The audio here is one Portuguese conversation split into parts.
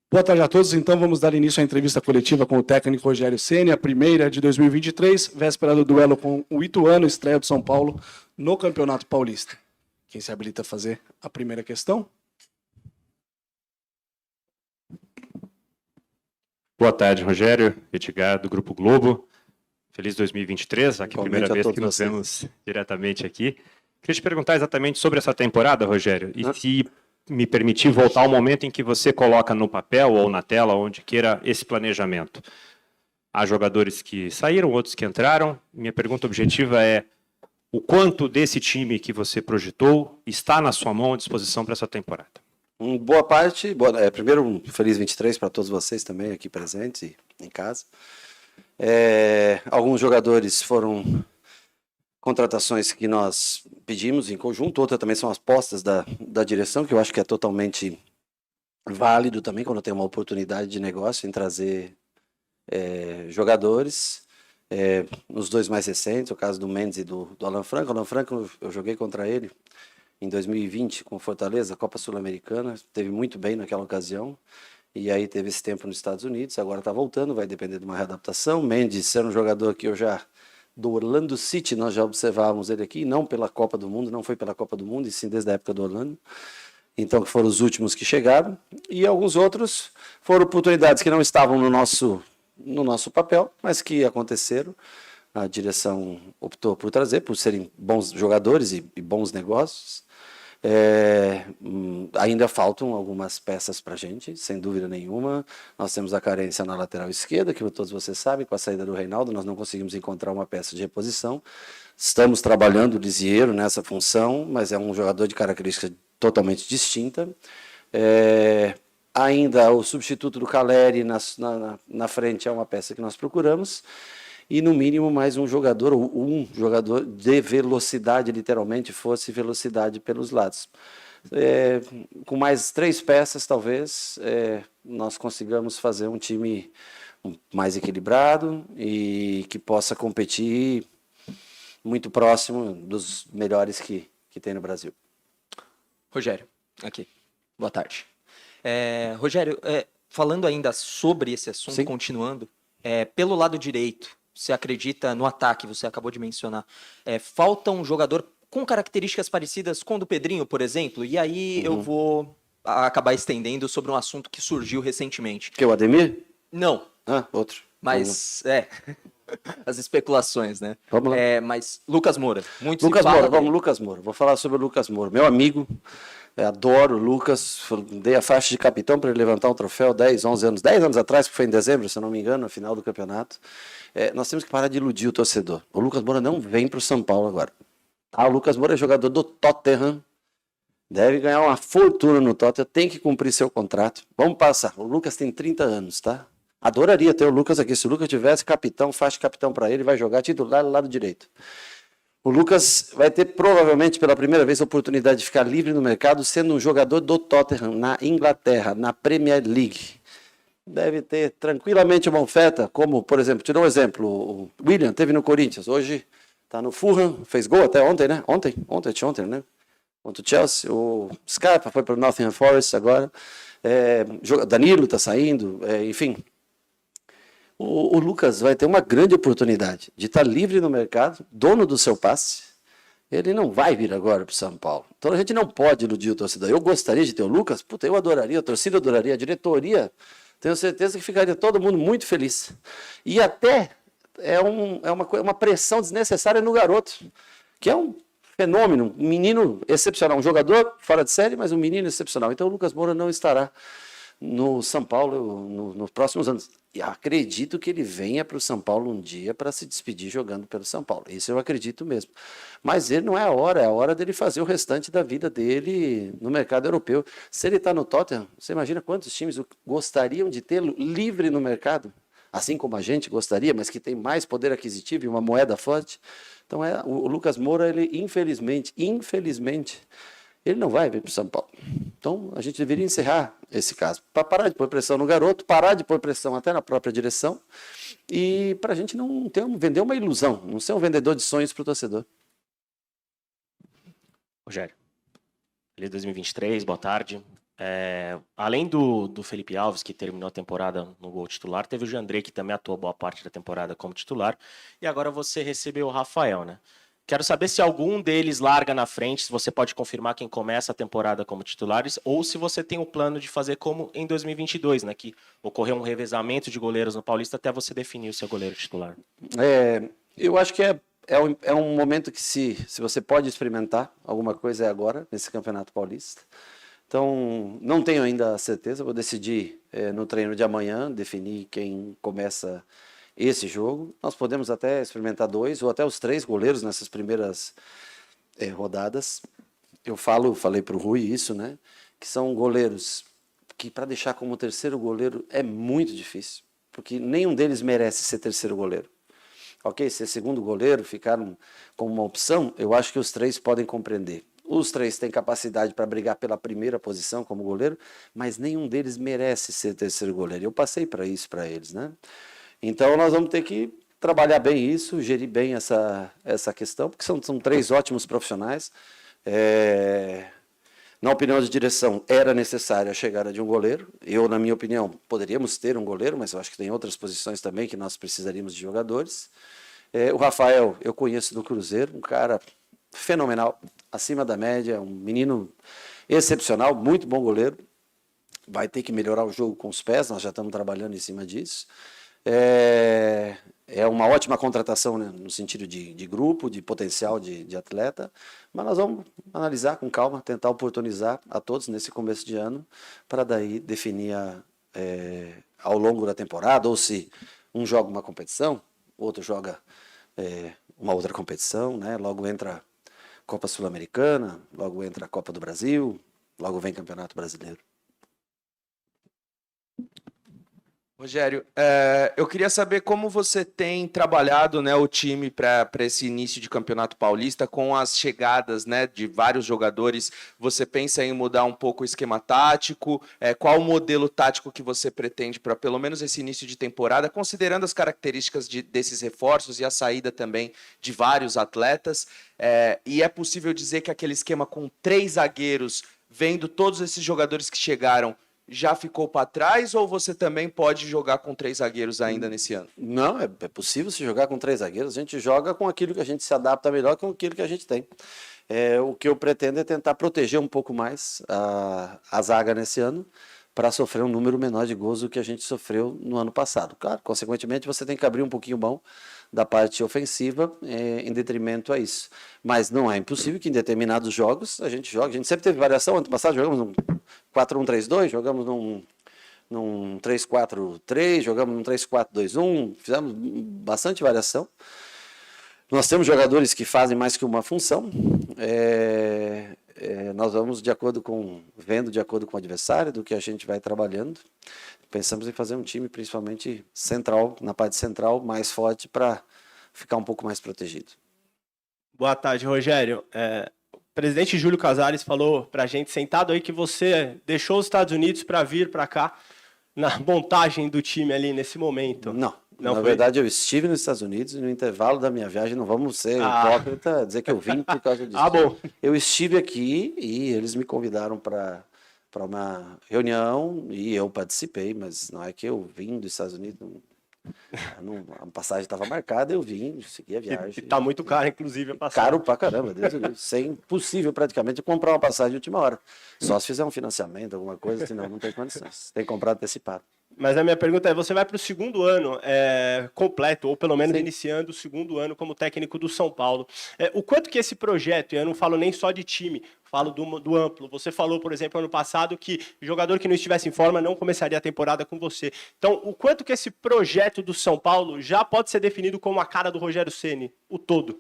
Boa tarde a todos. Então, vamos dar início à entrevista coletiva com o técnico Rogério Ceni, a primeira de 2023, véspera do duelo com o Ituano, estreia do São Paulo no Campeonato Paulista. Quem se habilita a fazer a primeira questão? Boa tarde, Rogério, Edgar, do Grupo Globo. Feliz 2023, aqui a primeira vez que nos vemos diretamente aqui. Queria te perguntar exatamente sobre essa temporada, Rogério, e se me permitir voltar ao momento em que você coloca no papel ou na tela, onde queira, esse planejamento. Há jogadores que saíram, outros que entraram. Minha pergunta objetiva é: o quanto desse time que você projetou está na sua mão à disposição para essa temporada? Boa parte. Primeiro, um feliz 23 para todos vocês também aqui presentes e em casa. Alguns jogadores foram contratações que nós pedimos em conjunto, outras também são as apostas da direção, que eu acho que é totalmente válido também quando tem uma oportunidade de negócio em trazer jogadores. Nos dois mais recentes, o caso do Mendes e do Alan Franco. O Alan Franco, eu joguei contra ele em 2020 com Fortaleza, Copa Sul-Americana, teve muito bem naquela ocasião, e aí teve esse tempo nos Estados Unidos, agora está voltando, vai depender de uma readaptação. Mendes era um jogador que do Orlando City, nós já observávamos ele aqui, não pela Copa do Mundo, não foi pela Copa do Mundo, e sim desde a época do Orlando, então que foram os últimos que chegaram, e alguns outros foram oportunidades que não estavam no nosso papel, mas que aconteceram. A direção optou por trazer, por serem bons jogadores e bons negócios. Ainda faltam algumas peças para a gente, sem dúvida nenhuma. Nós temos a carência na lateral esquerda, que todos vocês sabem, com a saída do Reinaldo, nós não conseguimos encontrar uma peça de reposição. Estamos trabalhando o Lisieiro nessa função, mas é um jogador de característica totalmente distinta. Ainda o substituto do Caleri na frente é uma peça que nós procuramos. E no mínimo mais um jogador de velocidade, literalmente, fosse velocidade pelos lados. Com mais 3 peças, talvez, nós consigamos fazer um time mais equilibrado e que possa competir muito próximo dos melhores que tem no Brasil. Rogério, aqui. Boa tarde. Rogério, falando ainda sobre esse assunto, sim, continuando, pelo lado direito, você acredita no ataque, você acabou de mencionar, falta um jogador com características parecidas com o do Pedrinho, por exemplo, e aí eu vou acabar estendendo sobre um assunto que surgiu recentemente. Que é o Ademir? Não. Outro. Mas, as especulações, né? Vamos lá. Mas Lucas Moura, muito Lucas se fala Moura, vamos, Lucas Moura. Vou falar sobre o Lucas Moura, meu amigo. Adoro o Lucas, dei a faixa de capitão para ele levantar um troféu 10 anos atrás, que foi em dezembro, se eu não me engano, no final do campeonato. Nós temos que parar de iludir o torcedor. O Lucas Moura não vem para o São Paulo agora. O Lucas Moura é jogador do Tottenham, deve ganhar uma fortuna no Tottenham, tem que cumprir seu contrato. Vamos passar, o Lucas tem 30 anos, tá? Adoraria ter o Lucas aqui, se o Lucas tivesse capitão, faixa de capitão para ele, vai jogar titular do lado direito. O Lucas vai ter, provavelmente, pela primeira vez, a oportunidade de ficar livre no mercado, sendo um jogador do Tottenham, na Inglaterra, na Premier League. Deve ter tranquilamente uma oferta, como, por exemplo, te dou um exemplo, o William teve no Corinthians, hoje está no Fulham, fez gol até ontem, né? Ontem, né? Contra o Chelsea. O Scarpa foi para o Nottingham Forest agora. Danilo está saindo, enfim. O Lucas vai ter uma grande oportunidade de estar livre no mercado, dono do seu passe. Ele não vai vir agora para o São Paulo. Então a gente não pode iludir o torcedor. Eu gostaria de ter o Lucas, eu adoraria, a torcida adoraria, a diretoria, tenho certeza que ficaria todo mundo muito feliz. E até uma pressão desnecessária no garoto, que é um fenômeno, um menino excepcional, um jogador fora de série, mas um menino excepcional. Então o Lucas Moura não estará no São Paulo nos próximos anos. E acredito que ele venha para o São Paulo um dia para se despedir jogando pelo São Paulo. Isso eu acredito mesmo. Mas ele não é a hora dele fazer o restante da vida dele no mercado europeu. Se ele está no Tottenham, você imagina quantos times gostariam de tê-lo livre no mercado? Assim como a gente gostaria, mas que tem mais poder aquisitivo e uma moeda forte. Então o Lucas Moura, ele infelizmente, ele não vai vir para o São Paulo. Então, a gente deveria encerrar esse caso, para parar de pôr pressão no garoto, parar de pôr pressão até na própria direção, e para a gente não vender uma ilusão, não ser um vendedor de sonhos para o torcedor. Rogério, feliz 2023, boa tarde. Além do Felipe Alves, que terminou a temporada no gol titular, teve o Jandrei, que também atuou boa parte da temporada como titular, e agora você recebeu o Rafael, né? Quero saber se algum deles larga na frente, se você pode confirmar quem começa a temporada como titulares, ou se você tem o plano de fazer como em 2022, né? Que ocorreu um revezamento de goleiros no Paulista até você definir o seu goleiro titular. Eu acho que é um momento que se você pode experimentar alguma coisa é agora, nesse Campeonato Paulista. Então, não tenho ainda a certeza, vou decidir no treino de amanhã, definir quem começa esse jogo. Nós podemos até experimentar 2 ou até os 3 goleiros nessas primeiras rodadas. Falei para o Rui isso, né? Que são goleiros que para deixar como terceiro goleiro é muito difícil, porque nenhum deles merece ser terceiro goleiro. Ok, ser segundo goleiro, ficaram como uma opção, eu acho que os 3 podem compreender. Os 3 têm capacidade para brigar pela primeira posição como goleiro, mas nenhum deles merece ser terceiro goleiro. Eu passei para isso para eles, né? Então nós vamos ter que trabalhar bem isso, gerir bem essa questão, porque são 3 ótimos profissionais. Na opinião de direção, era necessária a chegada de um goleiro. Eu, na minha opinião, poderíamos ter um goleiro, mas eu acho que tem outras posições também que nós precisaríamos de jogadores. O Rafael, eu conheço do Cruzeiro, um cara fenomenal, acima da média, um menino excepcional, muito bom goleiro. Vai ter que melhorar o jogo com os pés, nós já estamos trabalhando em cima disso. É uma ótima contratação, né, no sentido de grupo, de potencial de atleta, mas nós vamos analisar com calma, tentar oportunizar a todos nesse começo de ano, para daí definir ao longo da temporada, ou se um joga uma competição, outro joga uma outra competição, né? Logo entra Copa Sul-Americana, logo entra a Copa do Brasil, logo vem Campeonato Brasileiro. Rogério, eu queria saber como você tem trabalhado, né, o time para esse início de Campeonato Paulista com as chegadas, né, de vários jogadores. Você pensa em mudar um pouco o esquema tático? Qual o modelo tático que você pretende para pelo menos esse início de temporada, considerando as características desses reforços e a saída também de vários atletas? E é possível dizer que aquele esquema com 3 zagueiros, vendo todos esses jogadores que chegaram, já ficou para trás, ou você também pode jogar com 3 zagueiros ainda nesse ano? Não, é possível se jogar com 3 zagueiros. A gente joga com aquilo que a gente se adapta melhor com aquilo que a gente tem. O que eu pretendo é tentar proteger um pouco mais a zaga nesse ano, para sofrer um número menor de gols do que a gente sofreu no ano passado. Claro, consequentemente, você tem que abrir um pouquinho mão da parte ofensiva em detrimento a isso. Mas não é impossível que em determinados jogos a gente jogue. A gente sempre teve variação. Ano passado jogamos num 4-1-3-2, jogamos num 3-4-3, jogamos num 3-4-2-1, fizemos bastante variação. Nós temos jogadores que fazem mais que uma função. Nós vamos vendo de acordo com o adversário, do que a gente vai trabalhando. Pensamos em fazer um time principalmente central, na parte central, mais forte, para ficar um pouco mais protegido. Boa tarde, Rogério. O presidente Júlio Casares falou para a gente, sentado aí, que você deixou os Estados Unidos para vir para cá, na montagem do time ali nesse momento. Não, na verdade eu estive nos Estados Unidos e no intervalo da minha viagem, não vamos ser hipócrita, dizer que eu vim por causa disso. Bom. Eu estive aqui e eles me convidaram para uma reunião e eu participei, mas não é que eu vim dos Estados Unidos, a passagem estava marcada, eu vim, segui a viagem. Está muito caro, inclusive, a passagem. Caro pra caramba, é impossível praticamente comprar uma passagem de última hora. Só se fizer um financiamento, alguma coisa, senão não tem condições. Tem que comprar antecipado. Mas a minha pergunta é, você vai para o segundo ano completo, ou pelo menos iniciando o segundo ano como técnico do São Paulo. O quanto que esse projeto, e eu não falo nem só de time, falo do amplo. Você falou, por exemplo, ano passado que jogador que não estivesse em forma não começaria a temporada com você. Então, o quanto que esse projeto do São Paulo já pode ser definido como a cara do Rogério Ceni, o todo?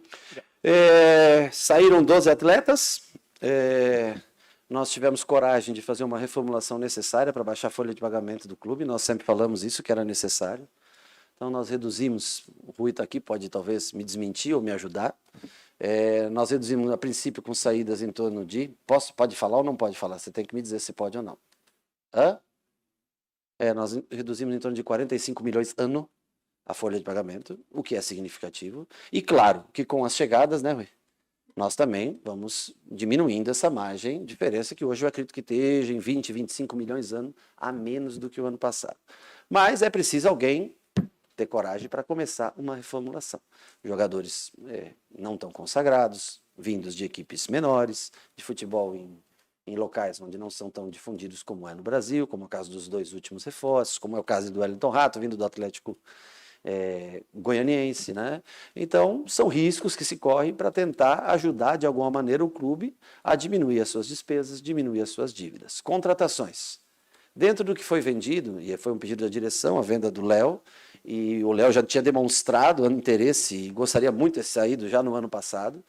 Saíram 12 atletas. Nós tivemos coragem de fazer uma reformulação necessária para baixar a folha de pagamento do clube. Nós sempre falamos isso, que era necessário. Então, nós reduzimos, o Rui está aqui, pode talvez me desmentir ou me ajudar. Nós reduzimos, a princípio, com saídas em torno de... Pode falar ou não pode falar? Você tem que me dizer se pode ou não. Nós reduzimos em torno de 45 milhões ano a folha de pagamento, o que é significativo. E claro, que com as chegadas, né, Rui? nós também vamos diminuindo essa margem, diferença que hoje eu acredito que esteja em 20, 25 milhões de ano a menos do que o ano passado. Mas é preciso alguém ter coragem para começar uma reformulação. Jogadores não tão consagrados, vindos de equipes menores, de futebol em locais onde não são tão difundidos como é no Brasil, como é o caso dos 2 últimos reforços, como é o caso do Wellington Rato, vindo do Atlético goianiense, né? Então, são riscos que se correm para tentar ajudar, de alguma maneira, o clube a diminuir as suas despesas, diminuir as suas dívidas. Contratações. Dentro do que foi vendido, e foi um pedido da direção, a venda do Léo, e o Léo já tinha demonstrado interesse e gostaria muito de ter saído já no ano passado.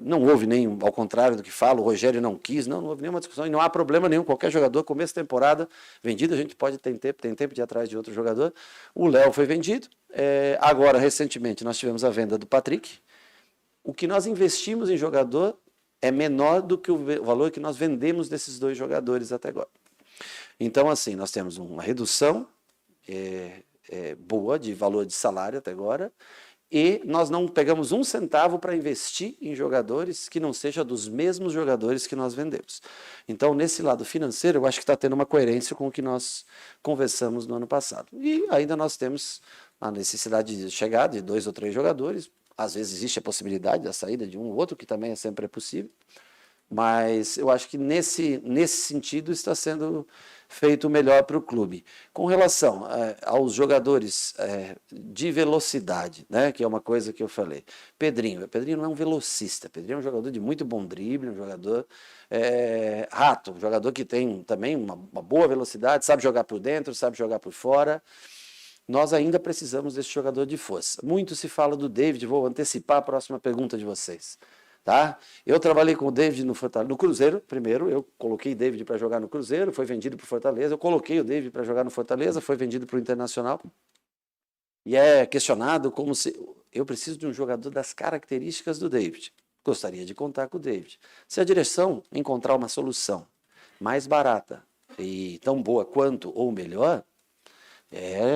Não houve nenhum, ao contrário do que falo, o Rogério não quis, não houve nenhuma discussão e não há problema nenhum. Qualquer jogador, começo de temporada, vendido, a gente pode ter tempo de ir atrás de outro jogador. O Léo foi vendido. Agora, recentemente, nós tivemos a venda do Patrick. O que nós investimos em jogador é menor do que o valor que nós vendemos desses 2 jogadores até agora. Então, assim, nós temos uma redução boa de valor de salário até agora, e nós não pegamos 1 centavo para investir em jogadores que não seja dos mesmos jogadores que nós vendemos. Então, nesse lado financeiro, eu acho que está tendo uma coerência com o que nós conversamos no ano passado. E ainda nós temos a necessidade de chegar de 2 ou 3 jogadores. Às vezes existe a possibilidade da saída de um ou outro, que também sempre é possível. Mas eu acho que nesse sentido está sendo feito o melhor para o clube. Com relação aos jogadores de velocidade, né, que é uma coisa que eu falei. Pedrinho não é um velocista, Pedrinho é um jogador de muito bom drible, um jogador rato, um jogador que tem também uma boa velocidade, sabe jogar por dentro, sabe jogar por fora. Nós ainda precisamos desse jogador de força. Muito se fala do David, vou antecipar a próxima pergunta de vocês. Tá? Eu trabalhei com o David no Cruzeiro, primeiro, eu coloquei o David para jogar no Cruzeiro, foi vendido para o Fortaleza, eu coloquei o David para jogar no Fortaleza, foi vendido para o Internacional, e é questionado como se eu preciso de um jogador das características do David, gostaria de contar com o David. Se a direção encontrar uma solução mais barata e tão boa quanto ou melhor,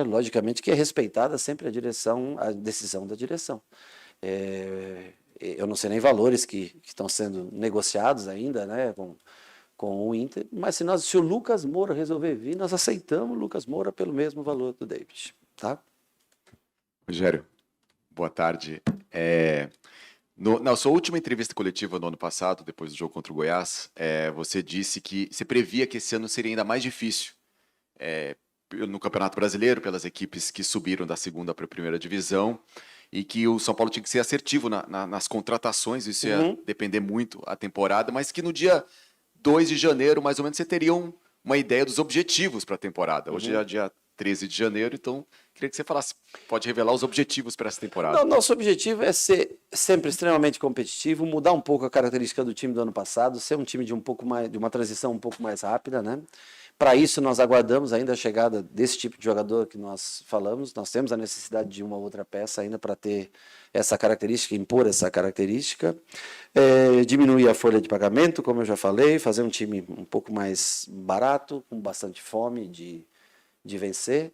logicamente que é respeitada sempre a decisão da direção. Eu não sei nem valores que estão sendo negociados ainda, né, com o Inter, mas se o Lucas Moura resolver vir, nós aceitamos o Lucas Moura pelo mesmo valor do David, tá? Rogério, boa tarde. Na sua última entrevista coletiva no ano passado, depois do jogo contra o Goiás, você disse que você previa que esse ano seria ainda mais difícil no Campeonato Brasileiro, pelas equipes que subiram da 2ª para a 1ª divisão, e que o São Paulo tinha que ser assertivo nas contratações, isso ia depender muito a temporada, mas que no dia 2 de janeiro, mais ou menos, você teria uma ideia dos objetivos para a temporada. Hoje é dia 13 de janeiro, então queria que você falasse, pode revelar os objetivos para essa temporada. Não, nosso objetivo é ser sempre extremamente competitivo, mudar um pouco a característica do time do ano passado, ser um time de uma transição um pouco mais rápida, né? Para isso, nós aguardamos ainda a chegada desse tipo de jogador que nós falamos. Nós temos a necessidade de uma outra peça ainda para ter essa característica, impor essa característica. Diminuir a folha de pagamento, como eu já falei, fazer um time um pouco mais barato, com bastante fome de vencer.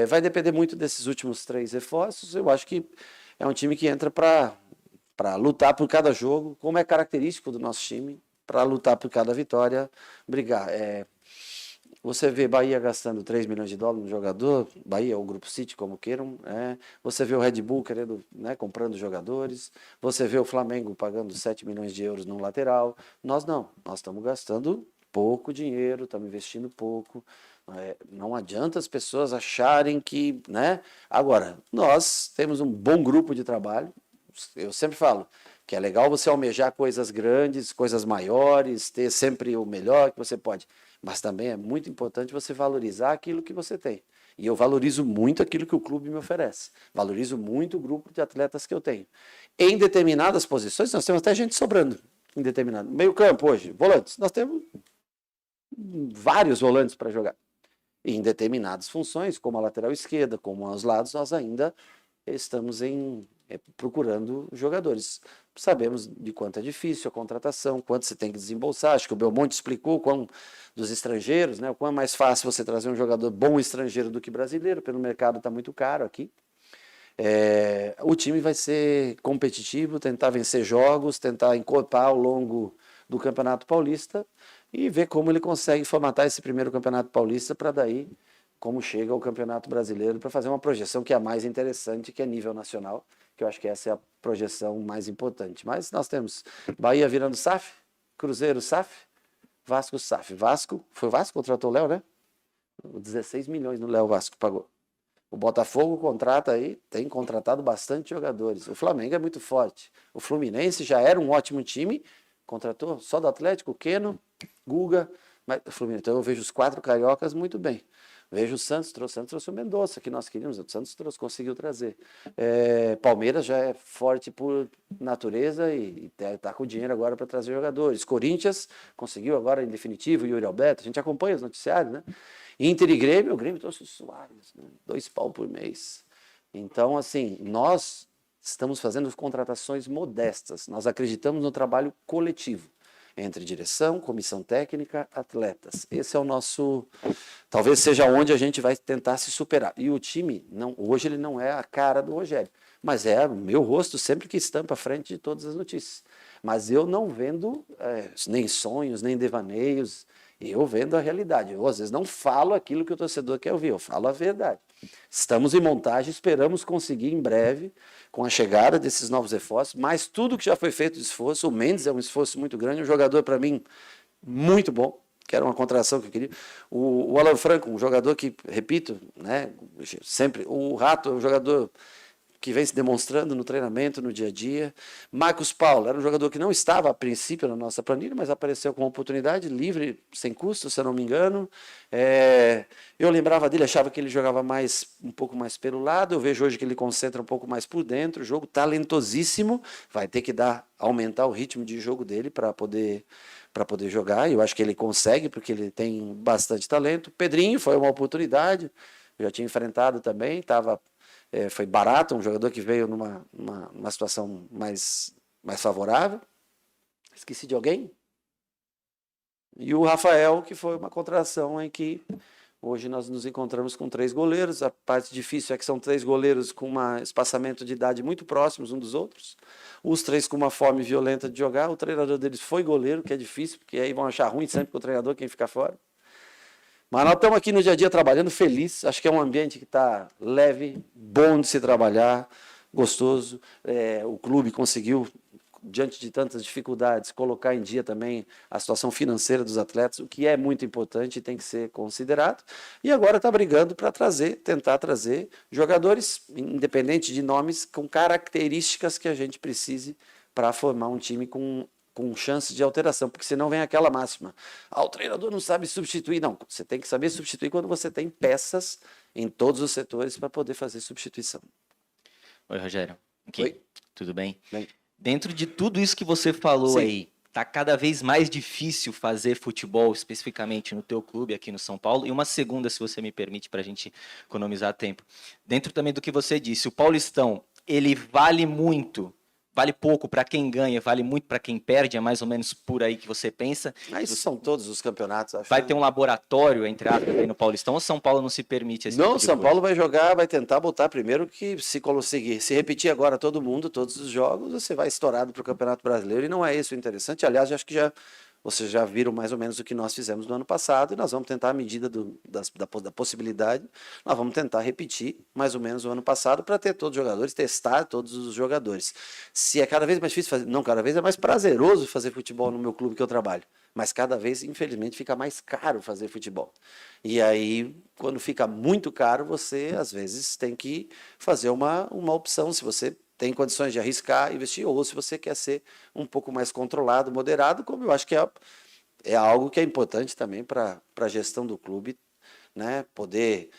Vai depender muito desses últimos 3 reforços. Eu acho que é um time que entra para lutar por cada jogo, como é característico do nosso time, para lutar por cada vitória, brigar. Você vê Bahia gastando 3 milhões de dólares no jogador, Bahia ou Grupo City, como queiram. Você vê o Red Bull querendo, comprando jogadores. Você vê o Flamengo pagando 7 milhões de euros num lateral. Nós não. Nós estamos gastando pouco dinheiro, estamos investindo pouco. Não adianta as pessoas acharem que... Agora, nós temos um bom grupo de trabalho. Eu sempre falo que é legal você almejar coisas grandes, coisas maiores, ter sempre o melhor que você pode. Mas também é muito importante você valorizar aquilo que você tem. E eu valorizo muito aquilo que o clube me oferece. Valorizo muito o grupo de atletas que eu tenho. Em determinadas posições, nós temos até gente sobrando. Em determinado meio campo hoje, volantes. Nós temos vários volantes para jogar. E em determinadas funções, como a lateral esquerda, como aos lados, nós ainda estamos procurando jogadores. Sabemos de quanto é difícil a contratação, quanto você tem que desembolsar. Acho que o Belmonte explicou dos estrangeiros, o quão é mais fácil você trazer um jogador bom estrangeiro do que brasileiro, pelo mercado está muito caro aqui. O time vai ser competitivo, tentar vencer jogos, tentar encorpar ao longo do Campeonato Paulista e ver como ele consegue formatar esse primeiro Campeonato Paulista para daí como chega ao Campeonato Brasileiro para fazer uma projeção que é a mais interessante, que é nível nacional, que eu acho que essa é a projeção mais importante. Mas nós temos Bahia virando SAF, Cruzeiro SAF, Vasco SAF. Foi o Vasco que contratou o Léo, né? 16 milhões no Léo Vasco pagou. O Botafogo contrata aí, tem contratado bastante jogadores. O Flamengo é muito forte. O Fluminense já era um ótimo time, contratou só do Atlético, Keno, Guga, mas o Fluminense. Então eu vejo os 4 cariocas muito bem. Vejo o Santos trouxe o Mendonça, que nós queríamos, o Santos conseguiu trazer. Palmeiras já é forte por natureza e está com dinheiro agora para trazer jogadores. Corinthians conseguiu agora, em definitivo, o Yuri Alberto, a gente acompanha os noticiários, né? Inter e Grêmio, o Grêmio trouxe o Soares, né? 2 pau por mês. Então, assim, nós estamos fazendo contratações modestas, nós acreditamos no trabalho coletivo, entre direção, comissão técnica, atletas. Esse é o nosso, talvez seja onde a gente vai tentar se superar. E o time, hoje ele não é a cara do Rogério, mas é o meu rosto sempre que estampa à frente de todas as notícias. Mas eu não vendo nem sonhos, nem devaneios, eu vendo a realidade. Eu, às vezes, não falo aquilo que o torcedor quer ouvir, eu falo a verdade. Estamos em montagem, esperamos conseguir em breve, com a chegada desses novos reforços, mas tudo que já foi feito de esforço, o Mendes é um esforço muito grande, um jogador, para mim, muito bom, que era uma contratação que eu queria. O Alan Franco, um jogador que, repito, né, sempre, o Rato é um jogador que vem se demonstrando no treinamento, no dia a dia. Marcos Paulo era um jogador que não estava a princípio na nossa planilha, mas apareceu com uma oportunidade livre, sem custo, se eu não me engano. Eu lembrava dele, achava que ele jogava um pouco mais pelo lado. Eu vejo hoje que ele concentra um pouco mais por dentro. Jogo talentosíssimo, vai ter que aumentar o ritmo de jogo dele para poder jogar. Eu acho que ele consegue, porque ele tem bastante talento. Pedrinho foi uma oportunidade, eu já tinha enfrentado também, foi barato, um jogador que veio numa situação mais favorável. Esqueci de alguém? E o Rafael, que foi uma contratação em que hoje nós nos encontramos com 3 goleiros. A parte difícil é que são 3 goleiros com um espaçamento de idade muito próximos um dos outros. Os 3 com uma fome violenta de jogar. O treinador deles foi goleiro, que é difícil, porque aí vão achar ruim sempre com o treinador quem fica fora. Mas nós estamos aqui no dia a dia trabalhando feliz. Acho que é um ambiente que está leve, bom de se trabalhar, gostoso. O clube conseguiu, diante de tantas dificuldades, colocar em dia também a situação financeira dos atletas, o que é muito importante e tem que ser considerado. E agora está brigando para tentar trazer jogadores, independente de nomes, com características que a gente precise para formar um time com chance de alteração, porque senão vem aquela máxima. O treinador não sabe substituir. Não, você tem que saber substituir quando você tem peças em todos os setores para poder fazer substituição. Oi, Rogério. Aqui. Oi. Tudo bem? Bem. Dentro de tudo isso que você falou Sim. aí, tá cada vez mais difícil fazer futebol, especificamente no teu clube aqui no São Paulo. E uma segunda, se você me permite, para a gente economizar tempo. Dentro também do que você disse, o Paulistão, ele vale pouco para quem ganha, vale muito para quem perde, é mais ou menos por aí que você pensa. Isso são todos os campeonatos, acho. Vai ter um laboratório, entre aspas, aí no Paulistão, ou São Paulo não se permite esse Não, tipo de São coisa? Paulo vai jogar, vai tentar botar primeiro que se conseguir. Se repetir agora todo mundo, todos os jogos, você vai estourado para o Campeonato Brasileiro e não é isso o interessante. Aliás, acho que vocês já viram mais ou menos o que nós fizemos no ano passado e nós vamos tentar, à medida da possibilidade, nós vamos tentar repetir mais ou menos o ano passado para ter todos os jogadores, testar todos os jogadores. Se é cada vez mais difícil fazer, não, cada vez é mais prazeroso fazer futebol no meu clube que eu trabalho, mas cada vez, infelizmente, fica mais caro fazer futebol. E aí, quando fica muito caro, você, às vezes, tem que fazer uma opção, se você tem condições de arriscar, investir, ou se você quer ser um pouco mais controlado, moderado, como eu acho que é algo que é importante também para a gestão do clube, né? Poder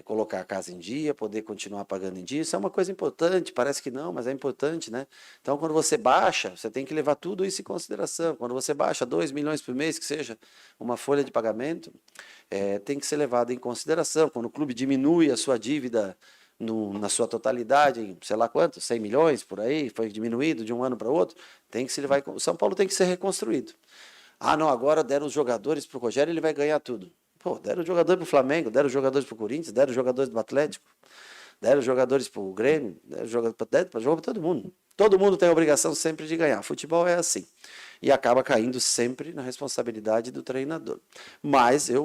colocar a casa em dia, poder continuar pagando em dia, isso é uma coisa importante, parece que não, mas é importante, né? Então, quando você baixa, você tem que levar tudo isso em consideração. Quando você baixa 2 milhões por mês, que seja uma folha de pagamento, tem que ser levado em consideração. Quando o clube diminui a sua dívida na sua totalidade, sei lá quanto, 100 milhões por aí, foi diminuído de um ano para outro, tem que se levar. O São Paulo tem que ser reconstruído. Não, agora deram os jogadores para o Rogério, ele vai ganhar tudo. Pô, deram o jogador para o Flamengo, deram os jogadores para o Corinthians, deram os jogadores do Atlético. deram jogadores para o Grêmio, deram jogadores para todo mundo. Todo mundo tem a obrigação sempre de ganhar. Futebol é assim. E acaba caindo sempre na responsabilidade do treinador. Mas é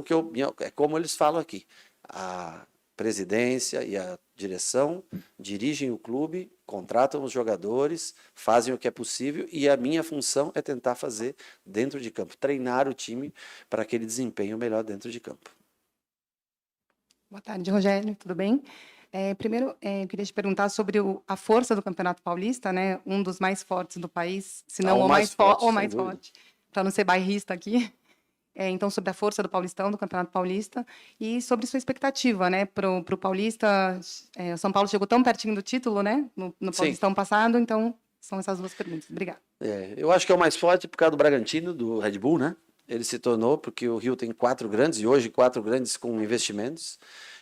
como eles falam aqui, a presidência e a direção dirigem o clube, contratam os jogadores, fazem o que é possível e a minha função é tentar fazer dentro de campo, treinar o time para que ele desempenhe o melhor dentro de campo. Boa tarde, Rogério, tudo bem? Primeiro, eu queria te perguntar sobre a força do Campeonato Paulista, né? Um dos mais fortes do país, se não o mais forte, para não ser bairrista aqui. Então, sobre a força do Paulistão, do Campeonato Paulista, e sobre sua expectativa, né? Para o Paulista, o São Paulo chegou tão pertinho do título, né? No Paulistão passado, então são essas duas perguntas. Obrigada. Eu acho que é o mais forte por causa do Bragantino, do Red Bull, né? Ele se tornou, porque o Rio tem 4 grandes, e hoje 4 grandes com investimentos,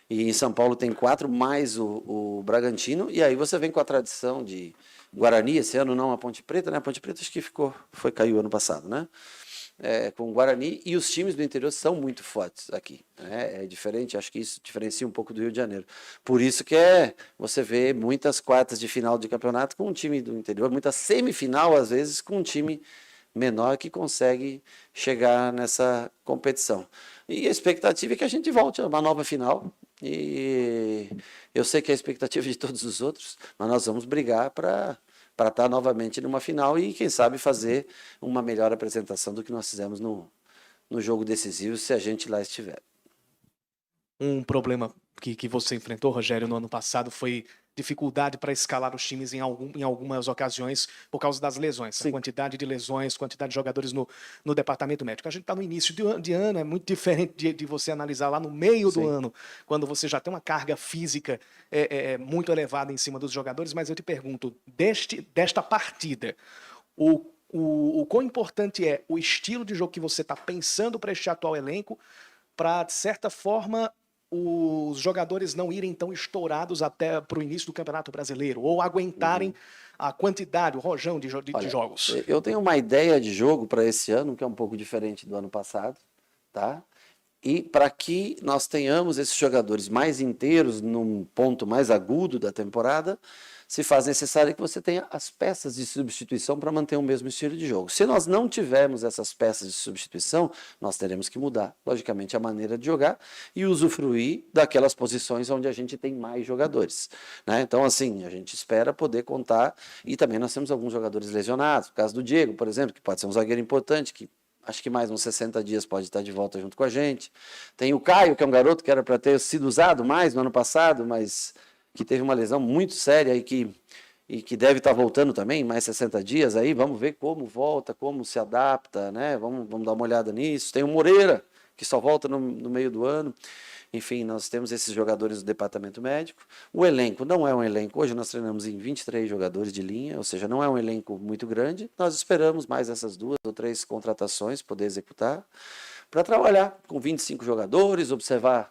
e em São Paulo tem 4, mais o Bragantino, e aí você vem com a tradição de Guarani, esse ano não a Ponte Preta, né? A Ponte Preta acho que caiu ano passado, né? Com o Guarani, e os times do interior são muito fortes aqui, né? É diferente, acho que isso diferencia um pouco do Rio de Janeiro. Por isso que você vê muitas quartas de final de campeonato com um time do interior, muita semifinal, às vezes, com um time menor que consegue chegar nessa competição. E a expectativa é que a gente volte a uma nova final, e eu sei que é a expectativa de todos os outros, mas nós vamos brigar para estar novamente numa final e, quem sabe, fazer uma melhor apresentação do que nós fizemos no jogo decisivo, se a gente lá estiver. Um problema que você enfrentou, Rogério, no ano passado foi dificuldade para escalar os times em algumas ocasiões por causa das lesões. Sim. A quantidade de lesões, quantidade de jogadores no departamento médico. A gente está no início de ano, é muito diferente de você analisar lá no meio do ano, quando você já tem uma carga física muito elevada em cima dos jogadores. Mas eu te pergunto, desta partida, o quão importante é o estilo de jogo que você está pensando para este atual elenco, para, de certa forma, os jogadores não irem tão estourados até para o início do Campeonato Brasileiro, ou aguentarem a quantidade, o rojão de jogos? Eu tenho uma ideia de jogo para esse ano, que é um pouco diferente do ano passado, tá? E para que nós tenhamos esses jogadores mais inteiros, num ponto mais agudo da temporada, se faz necessário que você tenha as peças de substituição para manter o mesmo estilo de jogo. Se nós não tivermos essas peças de substituição, nós teremos que mudar, logicamente, a maneira de jogar e usufruir daquelas posições onde a gente tem mais jogadores, né? Então, assim, a gente espera poder contar, e também nós temos alguns jogadores lesionados, no caso do Diego, por exemplo, que pode ser um zagueiro importante, que acho que mais uns 60 dias pode estar de volta junto com a gente. Tem o Caio, que é um garoto que era para ter sido usado mais no ano passado, mas que teve uma lesão muito séria e que deve estar voltando também, mais 60 dias aí. Vamos ver como volta, como se adapta, né? Vamos dar uma olhada nisso. Tem o Moreira, que só volta no meio do ano. Enfim, nós temos esses jogadores do departamento médico. O elenco não é um elenco. Hoje nós treinamos em 23 jogadores de linha, ou seja, não é um elenco muito grande. Nós esperamos mais essas 2 ou 3 contratações poder executar para trabalhar com 25 jogadores, observar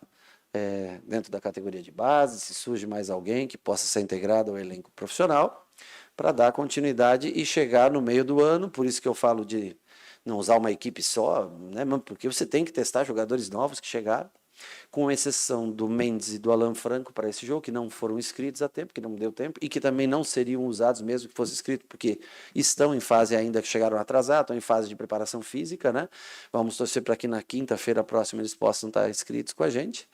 dentro da categoria de base, se surge mais alguém que possa ser integrado ao elenco profissional, para dar continuidade e chegar no meio do ano. Por isso que eu falo de não usar uma equipe só, né? Porque você tem que testar jogadores novos que chegaram, com exceção do Mendes e do Alan Franco para esse jogo, que não foram inscritos a tempo, que não deu tempo, e que também não seriam usados mesmo que fosse inscrito, porque estão em fase ainda, que chegaram atrasados, estão em fase de preparação física, né? Vamos torcer para que na quinta-feira próxima eles possam estar inscritos com a gente.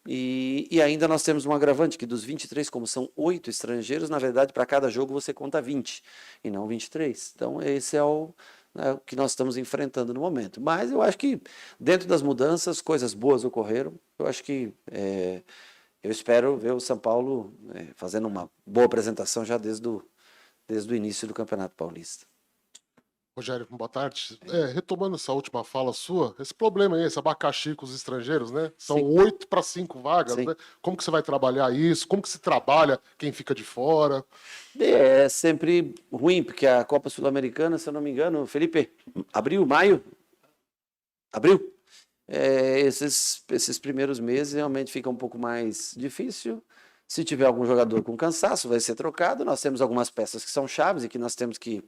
E ainda nós temos um agravante, que dos 23, como são 8 estrangeiros, na verdade, para cada jogo você conta 20, e não 23. Então, esse é o que nós estamos enfrentando no momento. Mas eu acho que, dentro das mudanças, coisas boas ocorreram. Eu acho que eu espero ver o São Paulo fazendo uma boa apresentação já desde o início do Campeonato Paulista. Rogério, boa tarde. Retomando essa última fala sua, esse problema aí, esse abacaxi com os estrangeiros, né? São 8 para 5 vagas, né? Como que você vai trabalhar isso? Como que se trabalha quem fica de fora? É sempre ruim, porque a Copa Sul-Americana, se eu não me engano, Felipe, maio? Abril? Esses primeiros meses realmente fica um pouco mais difícil. Se tiver algum jogador com cansaço, vai ser trocado. Nós temos algumas peças que são chaves e que nós temos que...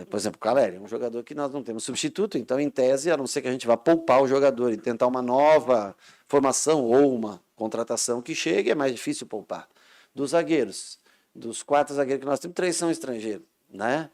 Por exemplo, o Caleri é um jogador que nós não temos substituto, então, em tese, a não ser que a gente vá poupar o jogador e tentar uma nova formação ou uma contratação que chegue, é mais difícil poupar. dos zagueiros. Dos 4 zagueiros que nós temos, 3 são estrangeiros, né?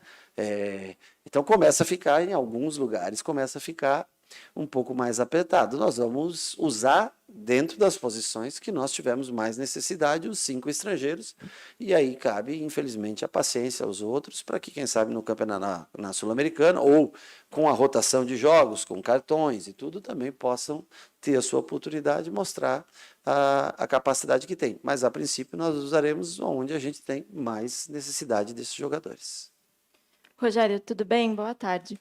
Então começa a ficar, em alguns lugares, começa a ficar um pouco mais apertado. Nós vamos usar dentro das posições que nós tivemos mais necessidade, os 5 estrangeiros, e aí cabe, infelizmente, a paciência aos outros para que, quem sabe, no campeonato na Sul-Americana, ou com a rotação de jogos, com cartões e tudo, também possam ter a sua oportunidade de mostrar a capacidade que tem. Mas, a princípio, nós usaremos onde a gente tem mais necessidade desses jogadores. Rogério, tudo bem? Boa tarde.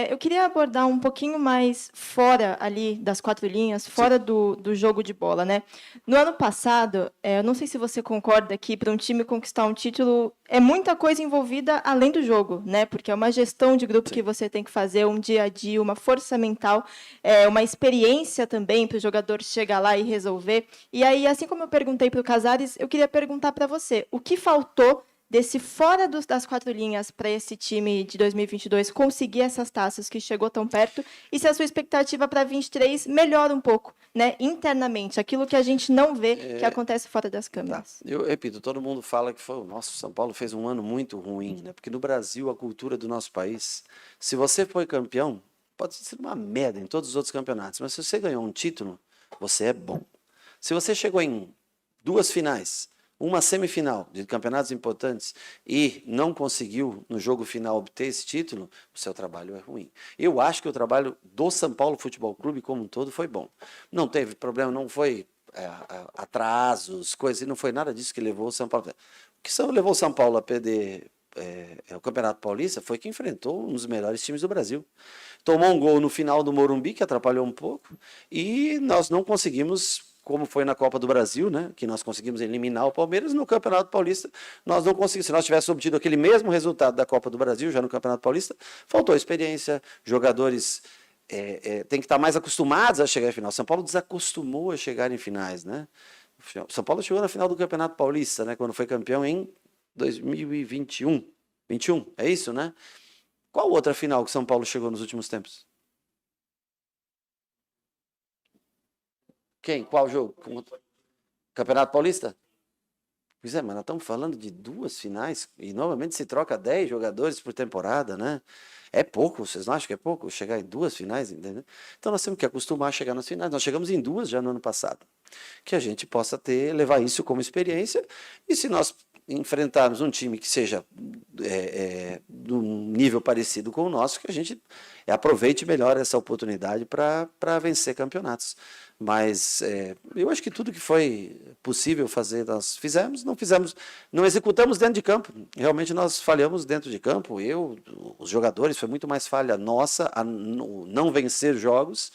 Eu queria abordar um pouquinho mais fora ali das 4 linhas, fora do jogo de bola, né? No ano passado, eu não sei se você concorda que para um time conquistar um título é muita coisa envolvida além do jogo, né? Porque é uma gestão de grupo que você tem que fazer, um dia a dia, uma força mental, uma experiência também para o jogador chegar lá e resolver. E aí, assim como eu perguntei para o Casares, eu queria perguntar para você, o que faltou desse fora das 4 linhas para esse time de 2022 conseguir essas taças que chegou tão perto, e se a sua expectativa para 23 melhora um pouco, né, internamente, aquilo que a gente não vê que acontece fora das câmeras. Eu repito, todo mundo fala que foi, nossa, o São Paulo fez um ano muito ruim, né? Porque no Brasil, a cultura do nosso país, se você foi campeão, pode ser uma merda em todos os outros campeonatos, mas se você ganhou um título, você é bom. Se você chegou em 2 finais, uma semifinal de campeonatos importantes e não conseguiu, no jogo final, obter esse título, o seu trabalho é ruim. Eu acho que o trabalho do São Paulo Futebol Clube como um todo foi bom. Não teve problema, não foi atrasos, coisas, não foi nada disso que levou o São Paulo. O que levou o São Paulo a perder o Campeonato Paulista foi que enfrentou um dos melhores times do Brasil. Tomou um gol no final do Morumbi, que atrapalhou um pouco, e nós não conseguimos, como foi na Copa do Brasil, né, que nós conseguimos eliminar o Palmeiras, no Campeonato Paulista nós não conseguimos. Se nós tivéssemos obtido aquele mesmo resultado da Copa do Brasil, já no Campeonato Paulista, faltou experiência, jogadores têm que estar mais acostumados a chegar em final. São Paulo desacostumou a chegar em finais, né? São Paulo chegou na final do Campeonato Paulista, né, quando foi campeão em 2021. 21, é isso, né? Qual outra final que São Paulo chegou nos últimos tempos? Quem? Qual jogo? Campeonato Paulista? Pois é, mas nós estamos falando de 2 finais e normalmente se troca 10 jogadores por temporada, né? É pouco, vocês não acham que é pouco chegar em 2 finais? Entendeu? Então nós temos que acostumar a chegar nas finais. Nós chegamos em 2 já no ano passado. Que a gente possa levar isso como experiência, e se nós enfrentarmos um time que seja de um nível parecido com o nosso, que a gente aproveite melhor essa oportunidade para vencer campeonatos. Mas eu acho que tudo que foi possível fazer, nós fizemos, não executamos dentro de campo. Realmente nós falhamos dentro de campo, os jogadores, foi muito mais falha nossa a não vencer jogos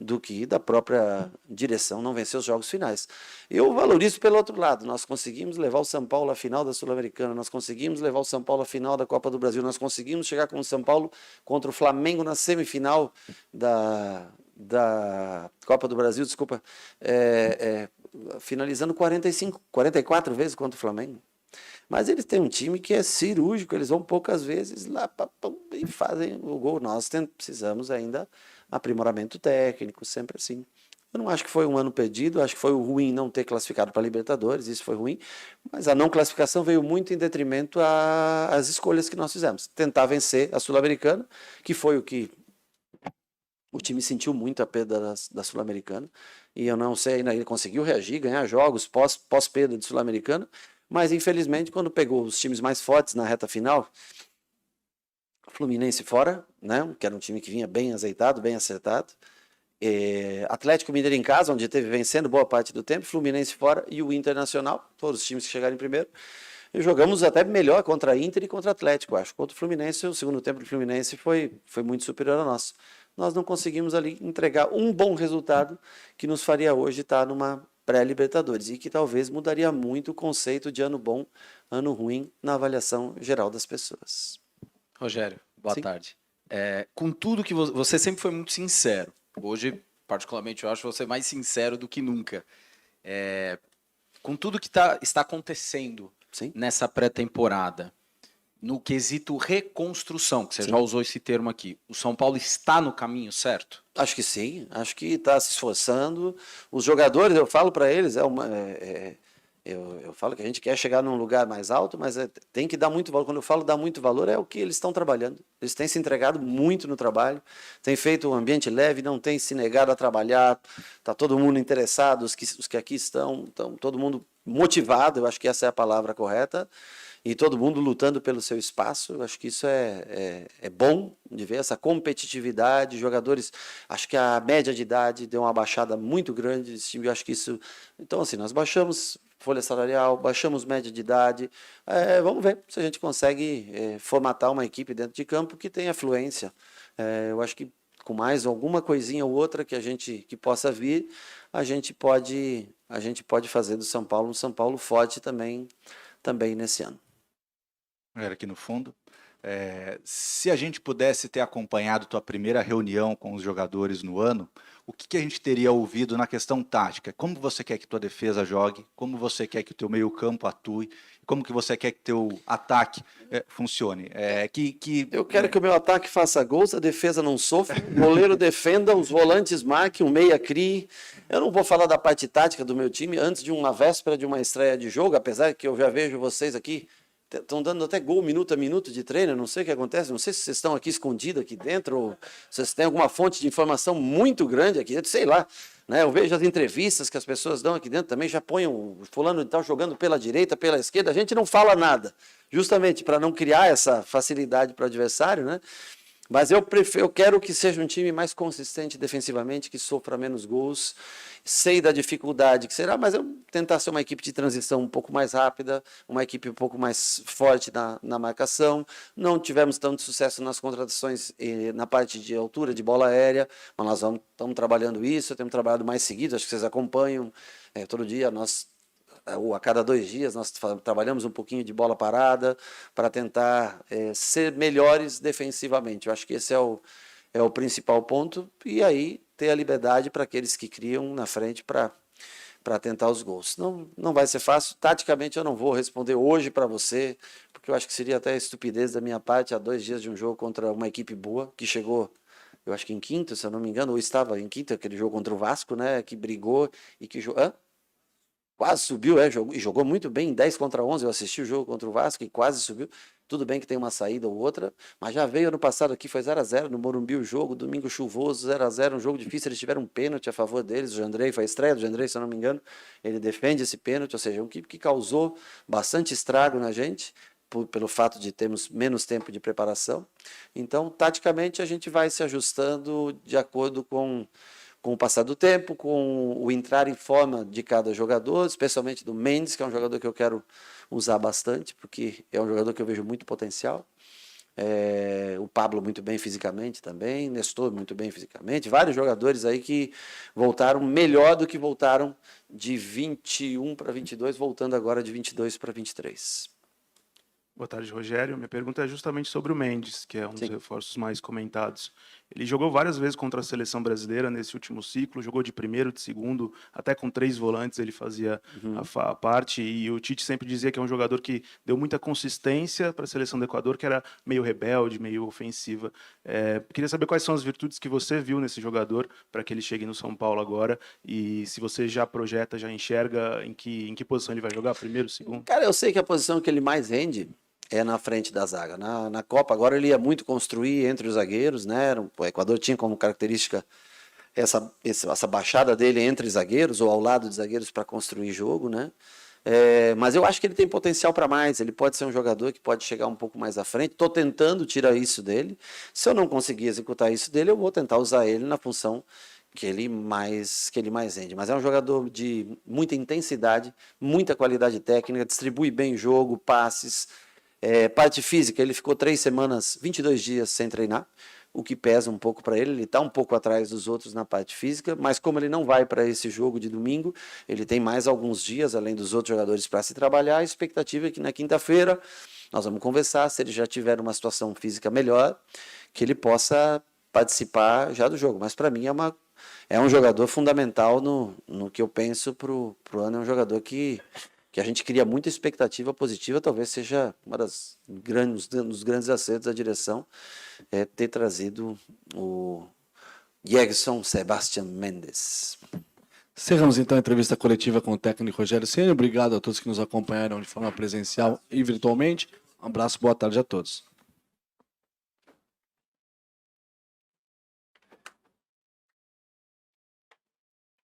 do que da própria direção não vencer os jogos finais. Eu valorizo pelo outro lado, nós conseguimos levar o São Paulo à final da Sul-Americana, nós conseguimos levar o São Paulo à final da Copa do Brasil, nós conseguimos chegar com o São Paulo contra o Flamengo na semifinal da Copa do Brasil, desculpa, finalizando 44 vezes contra o Flamengo. Mas eles têm um time que é cirúrgico, eles vão poucas vezes lá e fazem o gol. Nós precisamos ainda aprimoramento técnico, sempre assim. Eu não acho que foi um ano perdido, acho que foi ruim não ter classificado para a Libertadores, isso foi ruim, mas a não classificação veio muito em detrimento às escolhas que nós fizemos. Tentar vencer a Sul-Americana, que foi o que o time sentiu muito a perda da Sul-Americana, e eu não sei ainda, ele conseguiu reagir, ganhar jogos pós-perda de Sul-Americana, mas infelizmente quando pegou os times mais fortes na reta final, Fluminense fora, né, que era um time que vinha bem azeitado, bem acertado, Atlético Mineiro em casa, onde esteve vencendo boa parte do tempo, Fluminense fora e o Internacional, todos os times que chegaram em primeiro. E jogamos até melhor contra a Inter e contra o Atlético, acho. Contra o Fluminense, o segundo tempo do Fluminense foi muito superior ao nosso. Nós não conseguimos ali entregar um bom resultado que nos faria hoje estar numa pré-Libertadores e que talvez mudaria muito o conceito de ano bom, ano ruim na avaliação geral das pessoas. Rogério, boa Sim. tarde. Com tudo que você sempre foi muito sincero. Hoje, particularmente, eu acho você mais sincero do que nunca. Com tudo que está acontecendo Sim. nessa pré-temporada, no quesito reconstrução, que você Sim. já usou esse termo aqui, o São Paulo está no caminho certo? Acho que sim, acho que está se esforçando. Os jogadores, eu falo para eles, Eu falo que a gente quer chegar num lugar mais alto, mas tem que dar muito valor. Quando eu falo dar muito valor, é o que eles estão trabalhando. Eles têm se entregado muito no trabalho, têm feito um ambiente leve, não têm se negado a trabalhar. Está todo mundo interessado, os que aqui estão todo mundo motivado, eu acho que essa é a palavra correta, e todo mundo lutando pelo seu espaço. Eu acho que isso é bom de ver, essa competitividade. Jogadores, acho que a média de idade deu uma baixada muito grande desse time. Eu acho que isso... Então, assim, nós baixamos folha salarial, baixamos média de idade. Vamos ver se a gente consegue formatar uma equipe dentro de campo que tenha fluência. Eu acho que com mais alguma coisinha ou outra que possa vir, a gente pode fazer do São Paulo um São Paulo forte também nesse ano. Era aqui no fundo. Se a gente pudesse ter acompanhado tua primeira reunião com os jogadores no ano, o que a gente teria ouvido na questão tática? Como você quer que tua defesa jogue? Como você quer que o teu meio-campo atue? Como que você quer que teu ataque funcione? Eu quero que o meu ataque faça gols, a defesa não sofra, o goleiro defenda, os volantes marquem, o meia crie. Eu não vou falar da parte tática do meu time antes de uma véspera de uma estreia de jogo, apesar que eu já vejo vocês aqui estão dando até gol minuto a minuto de treino, não sei o que acontece, não sei se vocês estão aqui escondidos aqui dentro, ou vocês têm alguma fonte de informação muito grande aqui dentro, sei lá, né? Eu vejo as entrevistas que as pessoas dão aqui dentro também, já põem o fulano de tal jogando pela direita, pela esquerda, a gente não fala nada, justamente para não criar essa facilidade para o adversário, né? Mas eu quero que seja um time mais consistente defensivamente, que sofra menos gols. Sei da dificuldade que será, mas eu tentar ser uma equipe de transição um pouco mais rápida, uma equipe um pouco mais forte na marcação. Não tivemos tanto sucesso nas contratações na parte de altura, de bola aérea, mas nós estamos trabalhando isso, temos trabalhado mais seguido, acho que vocês acompanham. Todo dia ou a cada 2 dias nós trabalhamos um pouquinho de bola parada para tentar ser melhores defensivamente. Eu acho que esse é o principal ponto, e aí ter a liberdade para aqueles que criam na frente para tentar os gols. Não vai ser fácil. Taticamente eu não vou responder hoje para você, porque eu acho que seria até estupidez da minha parte, há 2 dias de um jogo contra uma equipe boa, que chegou, eu acho que em quinto, se eu não me engano, ou estava em quinto, aquele jogo contra o Vasco, né, que brigou e que quase subiu, jogou muito bem, em 10 contra 11, eu assisti o jogo contra o Vasco e quase subiu. Tudo bem que tem uma saída ou outra, mas já veio ano passado aqui, foi 0-0 no Morumbi o jogo, domingo chuvoso, 0-0, um jogo difícil, eles tiveram um pênalti a favor deles, o Jandrei, foi a estreia do Jandrei, se eu não me engano, ele defende esse pênalti, ou seja, um equipe que causou bastante estrago na gente, pelo fato de termos menos tempo de preparação. Então, taticamente, a gente vai se ajustando de acordo com o passar do tempo, com o entrar em forma de cada jogador, especialmente do Mendes, que é um jogador que eu quero usar bastante, porque é um jogador que eu vejo muito potencial. O Pablo muito bem fisicamente também, Nestor muito bem fisicamente, vários jogadores aí que voltaram melhor do que voltaram de 21 para 22, voltando agora de 22 para 23. Boa tarde, Rogério. Minha pergunta é justamente sobre o Mendes, que é um dos reforços mais comentados. Ele jogou várias vezes contra a seleção brasileira nesse último ciclo, jogou de primeiro, de segundo, até com 3 volantes ele fazia a parte, e o Tite sempre dizia que é um jogador que deu muita consistência para a seleção do Equador, que era meio rebelde, meio ofensiva. Queria saber quais são as virtudes que você viu nesse jogador para que ele chegue no São Paulo agora, e se você já projeta, já enxerga em que posição ele vai jogar, primeiro, segundo? Cara, eu sei que a posição que ele mais rende é na frente da zaga. Na Copa agora ele ia muito construir entre os zagueiros, né? O Equador tinha como característica essa baixada dele entre zagueiros ou ao lado de zagueiros para construir jogo, né? Mas eu acho que ele tem potencial para mais. Ele pode ser um jogador que pode chegar um pouco mais à frente. Estou tentando tirar isso dele. Se eu não conseguir executar isso dele, eu vou tentar usar ele na função que ele mais rende. Mas é um jogador de muita intensidade, muita qualidade técnica, distribui bem o jogo, passes. Parte física, ele ficou 3 semanas, 22 dias sem treinar, o que pesa um pouco para ele está um pouco atrás dos outros na parte física, mas como ele não vai para esse jogo de domingo, ele tem mais alguns dias, além dos outros jogadores, para se trabalhar. A expectativa é que na quinta-feira nós vamos conversar, se ele já tiver uma situação física melhor, que ele possa participar já do jogo. Mas para mim é um jogador fundamental no que eu penso para o ano. É um jogador que a gente cria muita expectativa positiva, talvez seja um dos grandes acertos da direção, ter trazido o Yerson Sebastián Mendes. Encerramos então a entrevista coletiva com o técnico Rogério Ceni. Obrigado a todos que nos acompanharam de forma presencial e virtualmente. Um abraço, boa tarde a todos.